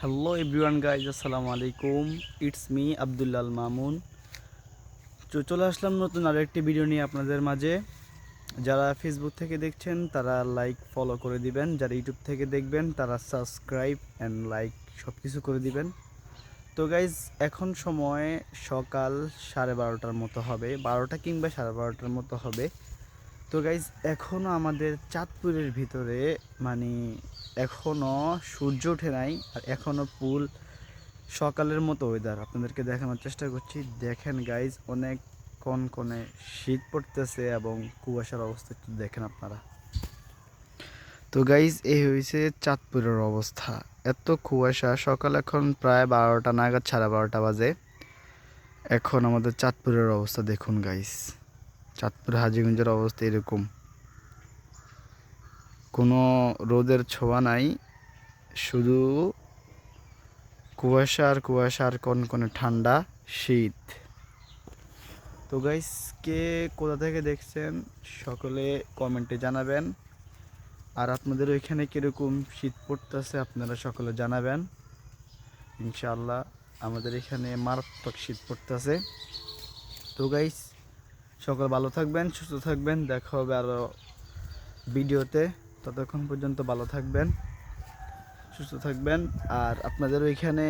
Hello everyone guys, আসসালামু আলাইকুম। It's me Abdullah Al Mamun. চলে আসলাম নতুন আরও একটি ভিডিও নিয়ে আপনাদের মাঝে। যারা ফেসবুক থেকে দেখছেন তারা লাইক ফলো করে দিবেন, যারা ইউটিউব থেকে দেখবেন তারা সাবস্ক্রাইব অ্যান্ড লাইক সব কিছু করে দিবেন। তো গাইজ এখন সময় সকাল 12:30টার মতো হবে, 12টা কিংবা 12:30টার মতো হবে। তো গাইজ এখনও আমাদের চাঁদপুরের ভিতরে মানে এখনও সূর্য ওঠে নাই, আর এখনও ফুল সকালের মতো ওয়েদার আপনাদেরকে দেখানোর চেষ্টা করছি। দেখেন গাইজ, অনেক কনকনে শীত পড়তেছে এবং কুয়াশার অবস্থা একটু দেখেন আপনারা। তো গাইজ এই হয়েছে চাঁদপুরের অবস্থা, এত কুয়াশা। সকাল এখন প্রায় 12টা নাগাদ, 12:30 বাজে। এখন আমাদের চাঁদপুরের অবস্থা দেখুন গাইজ। চাঁদপুর হাজীগঞ্জের অবস্থা এরকম, কোনো রোদের ছোঁয়া নাই, শুধু কুয়াশা আর কুয়াশা আর কনকনে ঠান্ডা শীত। তো গাইস, কে কোথা থেকে দেখছেন সকলে কমেন্টে জানাবেন, আর আপনাদের ওইখানে কীরকম শীত পড়তেছে আপনারা সকলে জানাবেন। ইনশাআল্লাহ আমাদের এখানে মারাত্মক শীত পড়তেছে। তো গাইস, সকল ভালো থাকবেন, সুস্থ থাকবেন, দেখা হবে আরও ভিডিওতে। ততক্ষণ পর্যন্ত ভালো থাকবেন, সুস্থ থাকবেন। আর আপনাদের ওইখানে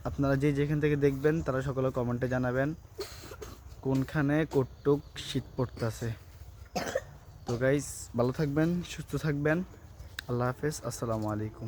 আপনারা যেখান থেকে দেখবেন তারা সকলে কমেন্টে জানাবেন কোনখানে কতটুক শীত পড়তেছে। তো গাইস, ভালো থাকবেন, সুস্থ থাকবেন। আল্লাহ হাফেজ, আসসালামু আলাইকুম।